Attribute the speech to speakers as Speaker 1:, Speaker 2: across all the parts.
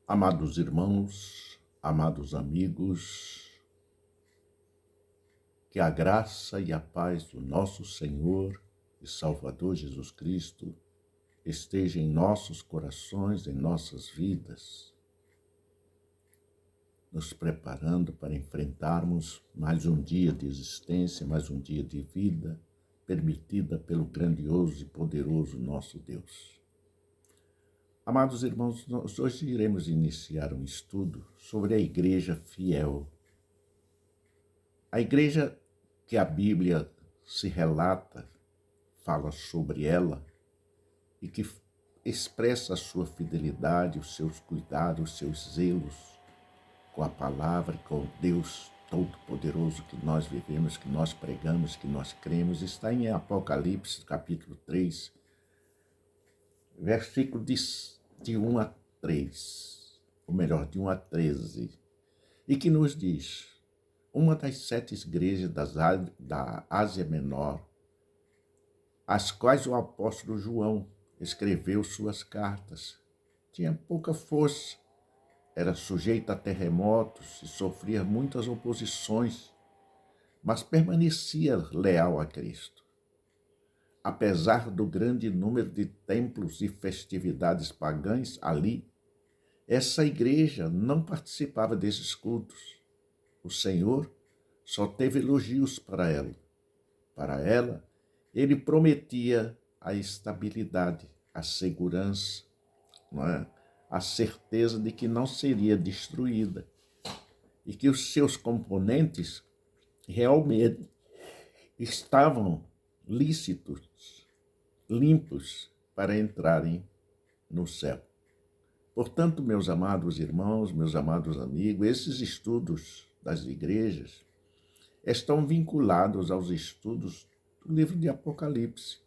Speaker 1: Amados irmãos, amados amigos, que a graça e a paz do nosso Senhor e Salvador Jesus Cristo esteja em nossos corações, em nossas vidas, nos preparando para enfrentarmos mais um dia de existência, mais um dia de vida, permitida pelo grandioso e poderoso nosso Deus. Amados irmãos, nós hoje iremos iniciar um estudo sobre a igreja fiel. A igreja que a Bíblia se relata, fala sobre ela e que expressa a sua fidelidade, os seus cuidados, os seus zelos com a palavra, com o Deus Todo-Poderoso que nós vivemos, que nós pregamos, que nós cremos, está em Apocalipse, capítulo 3, versículo de 1 a 3, ou melhor, de 1 a 13, e que nos diz: uma das 7 igrejas da Ásia Menor, às quais o apóstolo João escreveu suas cartas, tinha pouca força, era sujeita a terremotos e sofria muitas oposições, mas permanecia leal a Cristo. Apesar do grande número de templos e festividades pagãs ali, essa igreja não participava desses cultos. O Senhor só teve elogios para ela. Para ela, ele prometia a estabilidade, a segurança, não é? A certeza de que não seria destruída e que os seus componentes realmente estavam lícitos, limpos para entrarem no céu. Portanto, meus amados irmãos, meus amados amigos, esses estudos das igrejas estão vinculados aos estudos do livro de Apocalipse,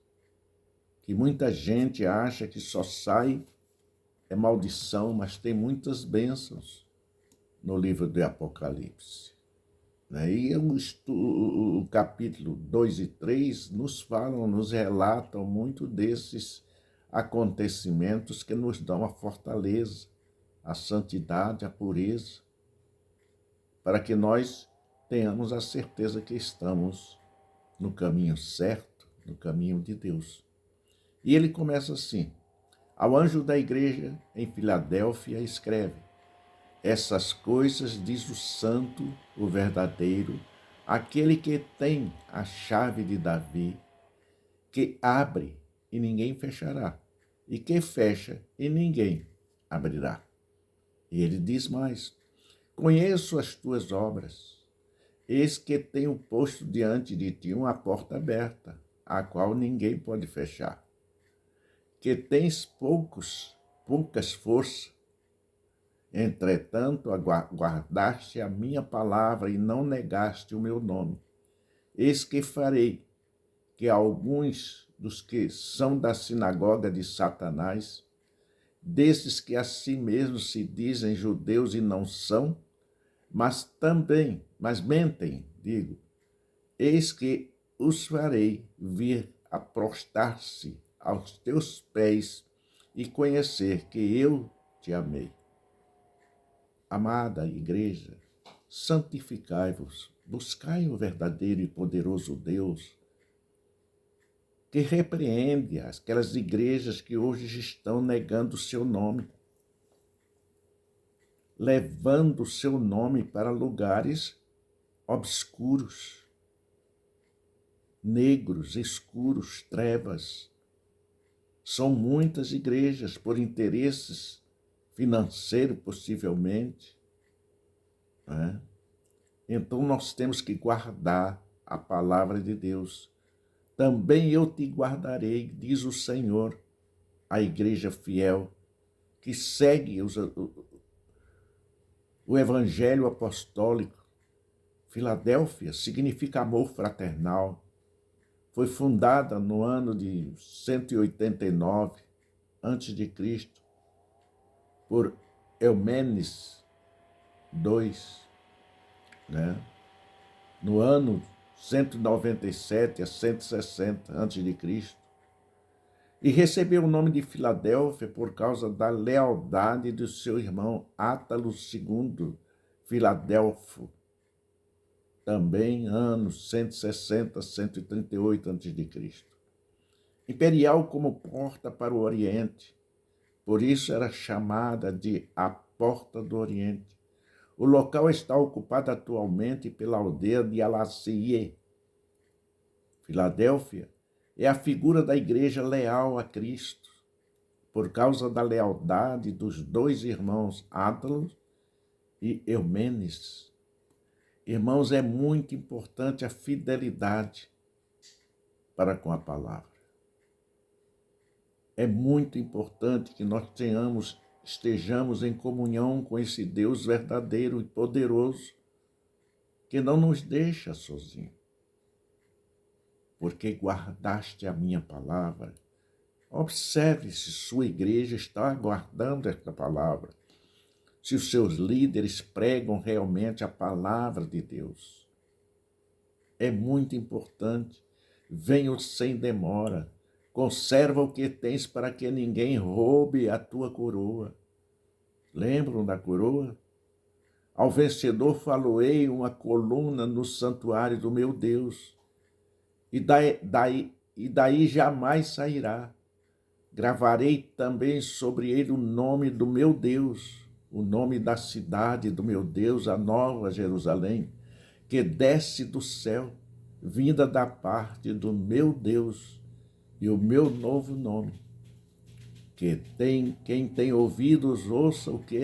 Speaker 1: que muita gente acha que só sai é maldição, mas tem muitas bênçãos no livro de Apocalipse. E o capítulo 2 e 3 nos falam, nos relatam muito desses acontecimentos que nos dão a fortaleza, a santidade, a pureza, para que nós tenhamos a certeza que estamos no caminho certo, no caminho de Deus. E ele começa assim: ao anjo da igreja em Filadélfia escreve: essas coisas diz o santo, o verdadeiro, aquele que tem a chave de Davi, que abre e ninguém fechará, e que fecha e ninguém abrirá. E ele diz mais: conheço as tuas obras, eis que tenho posto diante de ti uma porta aberta, a qual ninguém pode fechar. Que tens poucas forças, entretanto guardaste a minha palavra e não negaste o meu nome. Eis que farei que alguns dos que são da sinagoga de Satanás, desses que a si mesmos se dizem judeus e não são, mas mentem, eis que os farei vir a prostrar-se aos teus pés e conhecer que eu te amei. Amada igreja, santificai-vos, buscai o verdadeiro e poderoso Deus, que repreende aquelas igrejas que hoje estão negando o seu nome, levando o seu nome para lugares obscuros, negros, escuros, trevas. São muitas igrejas por interesses financeiros, possivelmente. Né? Então nós temos que guardar a palavra de Deus. Também eu te guardarei, diz o Senhor, a igreja fiel, que segue o evangelho apostólico. Filadélfia significa amor fraternal. Foi fundada no ano de 189 a.C. por Eumenes II, né? No ano 197 a 160 a.C. E recebeu o nome de Filadélfia por causa da lealdade do seu irmão Átalo II Filadelfo, também anos 160, 138 a.C. Imperial como porta para o Oriente, por isso era chamada de a Porta do Oriente. O local está ocupado atualmente pela aldeia de Alacie. Filadélfia é a figura da igreja leal a Cristo, por causa da lealdade dos dois irmãos Átalo e Eumenes. Irmãos, é muito importante a fidelidade para com a palavra. É muito importante que nós estejamos em comunhão com esse Deus verdadeiro e poderoso, que não nos deixa sozinhos. Porque guardaste a minha palavra. Observe se sua igreja está guardando esta palavra, se os seus líderes pregam realmente a palavra de Deus. É muito importante. Venha sem demora. Conserva o que tens para que ninguém roube a tua coroa. Lembram da coroa? Ao vencedor faloei uma coluna no santuário do meu Deus, e daí jamais sairá. Gravarei também sobre ele o nome do meu Deus, o nome da cidade do meu Deus, a nova Jerusalém, que desce do céu, vinda da parte do meu Deus, e o meu novo nome. Quem tem ouvidos, ouça o que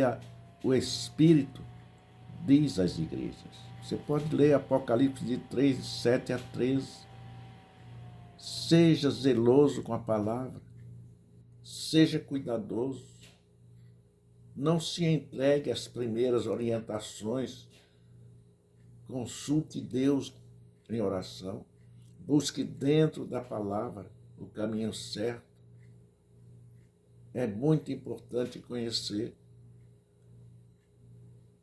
Speaker 1: o Espírito diz às igrejas. Você pode ler Apocalipse de 3, de 7 a 13. Seja zeloso com a palavra. Seja cuidadoso. Não se entregue às primeiras orientações. Consulte Deus em oração. Busque dentro da palavra o caminho certo. É muito importante conhecer.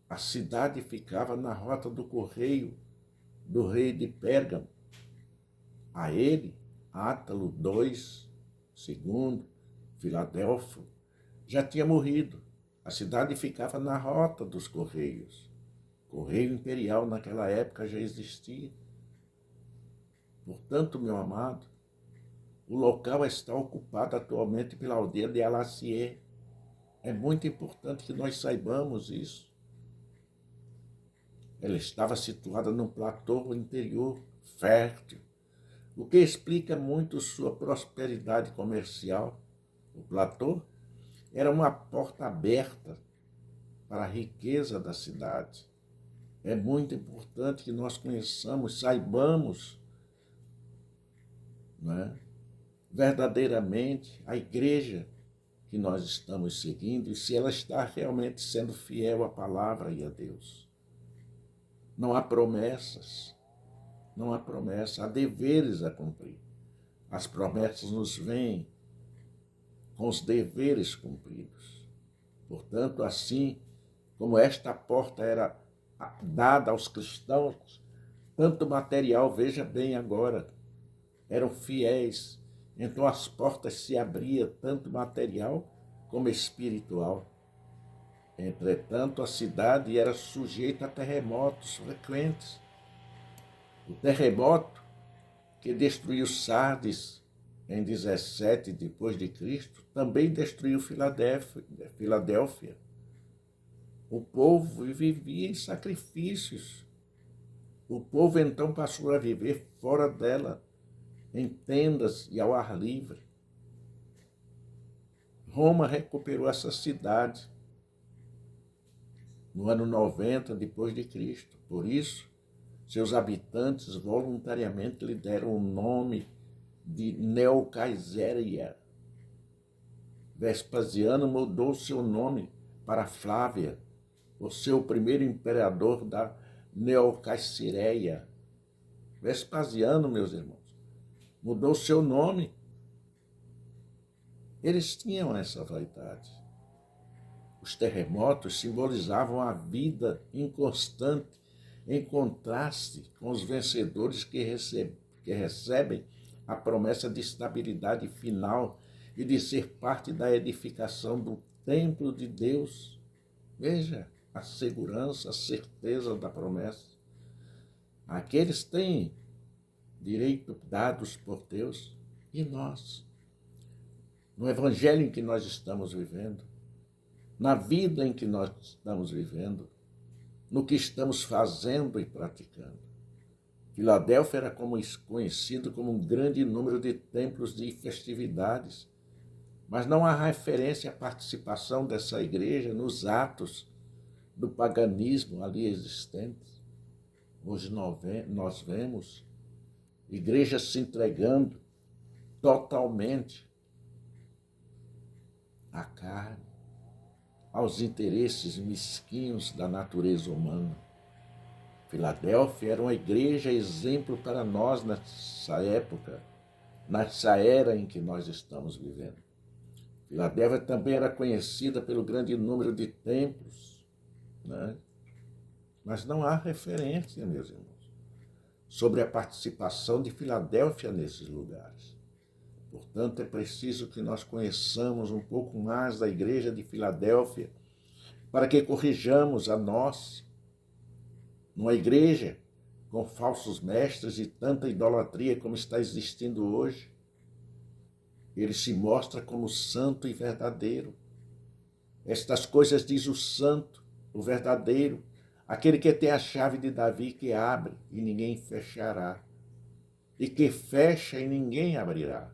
Speaker 1: A cidade ficava na rota do correio do rei de Pérgamo. A ele, Átalo II, Filadélfo, já tinha morrido. A cidade ficava na rota dos correios. Correio imperial naquela época já existia. Portanto, meu amado, o local está ocupado atualmente pela aldeia de Alacie. É muito importante que nós saibamos isso. Ela estava situada num platô interior fértil, o que explica muito sua prosperidade comercial. O platô era uma porta aberta para a riqueza da cidade. É muito importante que nós conheçamos, saibamos, né, verdadeiramente a igreja que nós estamos seguindo e se ela está realmente sendo fiel à palavra e a Deus. Não há promessas, há deveres a cumprir. As promessas nos vêm com os deveres cumpridos. Portanto, assim como esta porta era dada aos cristãos, tanto material, veja bem agora, eram fiéis. Então as portas se abriam, tanto material como espiritual. Entretanto, a cidade era sujeita a terremotos frequentes. O terremoto que destruiu Sardes em 17 depois de Cristo também destruiu Filadélfia. O povo vivia em sacrifícios. O povo então passou a viver fora dela, em tendas e ao ar livre. Roma recuperou essa cidade no ano 90 depois de Cristo. Por isso, seus habitantes voluntariamente lhe deram o nome de Neocaiséria. Vespasiano mudou seu nome para Flávia, o seu primeiro imperador da Neocaicereia. Vespasiano, meus irmãos, mudou seu nome. Eles tinham essa vaidade. Os terremotos simbolizavam a vida inconstante, em contraste com os vencedores que recebem a promessa de estabilidade final e de ser parte da edificação do templo de Deus. Veja a segurança, a certeza da promessa. Aqueles têm direito dados por Deus e nós, no evangelho em que nós estamos vivendo, na vida em que nós estamos vivendo, no que estamos fazendo e praticando. Filadélfia era conhecido como um grande número de templos e festividades, mas não há referência à participação dessa igreja nos atos do paganismo ali existentes. Hoje nós vemos igrejas se entregando totalmente à carne, aos interesses mesquinhos da natureza humana. Filadélfia era uma igreja exemplo para nós nessa época, nessa era em que nós estamos vivendo. Filadélfia também era conhecida pelo grande número de templos, né? Mas não há referência, meus irmãos, sobre a participação de Filadélfia nesses lugares. Portanto, é preciso que nós conheçamos um pouco mais da igreja de Filadélfia para que corrijamos a nós, numa igreja com falsos mestres e tanta idolatria como está existindo hoje. Ele se mostra como santo e verdadeiro. Estas coisas diz o santo, o verdadeiro, aquele que tem a chave de Davi, que abre e ninguém fechará, e que fecha e ninguém abrirá.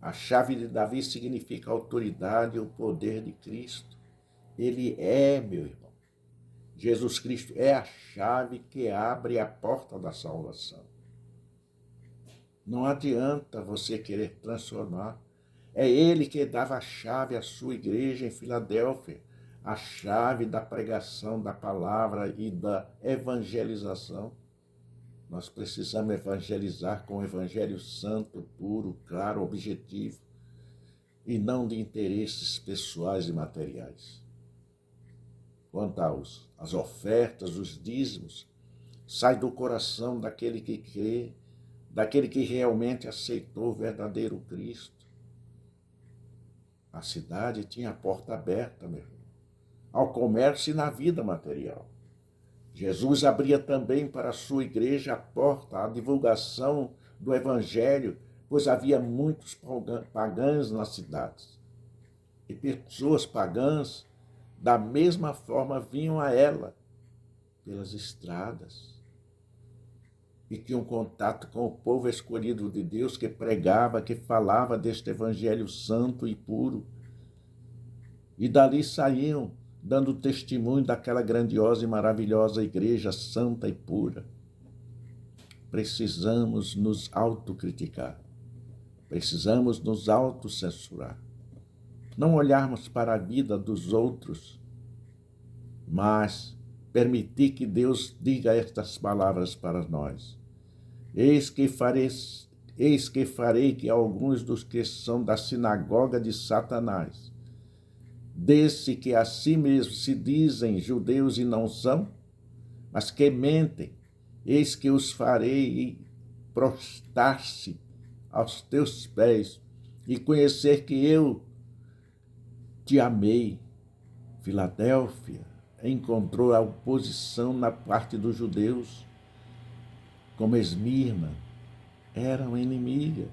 Speaker 1: A chave de Davi significa a autoridade e o poder de Cristo. Ele é, meu irmão. Jesus Cristo é a chave que abre a porta da salvação. Não adianta você querer transformar. É ele que dava a chave à sua igreja em Filadélfia, a chave da pregação da palavra e da evangelização. Nós precisamos evangelizar com o evangelho santo, puro, claro, objetivo, e não de interesses pessoais e materiais. Quanto às ofertas, os dízimos, sai do coração daquele que crê, daquele que realmente aceitou o verdadeiro Cristo. A cidade tinha a porta aberta, meu irmão, ao comércio e na vida material. Jesus abria também para a sua igreja a porta à divulgação do evangelho, pois havia muitos pagãos nas cidades. E pessoas pagãs, da mesma forma, vinham a ela pelas estradas e tinham contato com o povo escolhido de Deus que pregava, que falava deste evangelho santo e puro. E dali saíam dando testemunho daquela grandiosa e maravilhosa igreja santa e pura. Precisamos nos autocriticar, precisamos nos autocensurar, não olharmos para a vida dos outros, mas permitir que Deus diga estas palavras para nós. Eis que farei que alguns dos que são da sinagoga de Satanás, desse que a si mesmos se dizem judeus e não são, mas que mentem, eis que os farei prostrar-se aos teus pés e conhecer que eu te amei. Filadélfia encontrou a oposição na parte dos judeus, como Esmirna, eram inimiga.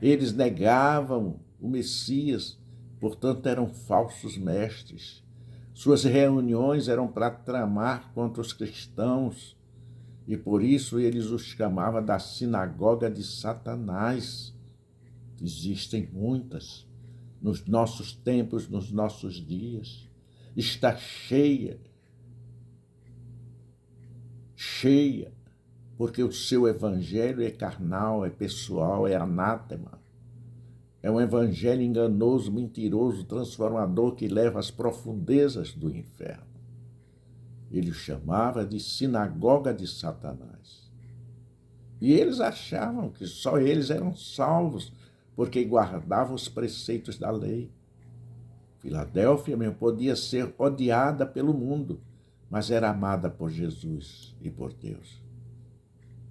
Speaker 1: Eles negavam o Messias, portanto eram falsos mestres. Suas reuniões eram para tramar contra os cristãos, e por isso eles os chamavam da sinagoga de Satanás. Existem muitas nos nossos tempos, nos nossos dias. Está cheia, porque o seu evangelho é carnal, é pessoal, é anátema. É um evangelho enganoso, mentiroso, transformador, que leva às profundezas do inferno. Ele o chamava de sinagoga de Satanás. E eles achavam que só eles eram salvos, porque guardavam os preceitos da lei. Filadélfia mesmo podia ser odiada pelo mundo, mas era amada por Jesus e por Deus.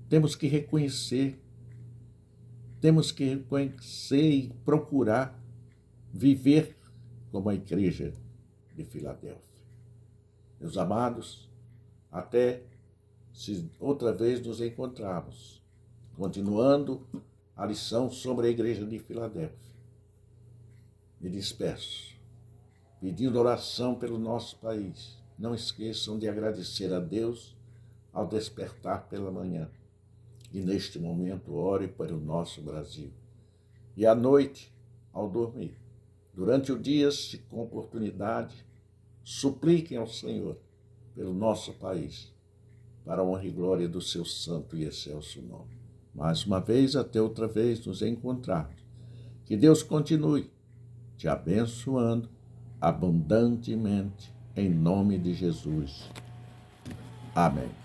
Speaker 1: Temos que reconhecer e procurar viver como a igreja de Filadélfia. Meus amados, até se outra vez nos encontrarmos, continuando a lição sobre a igreja de Filadélfia. Me despeço, pedindo oração pelo nosso país. Não esqueçam de agradecer a Deus ao despertar pela manhã. E neste momento ore para o nosso Brasil. E à noite, ao dormir, durante o dia, se com oportunidade, supliquem ao Senhor pelo nosso país, para a honra e glória do seu santo e excelso nome. Mais uma vez, até outra vez nos encontrarmos. Que Deus continue te abençoando abundantemente, em nome de Jesus. Amém.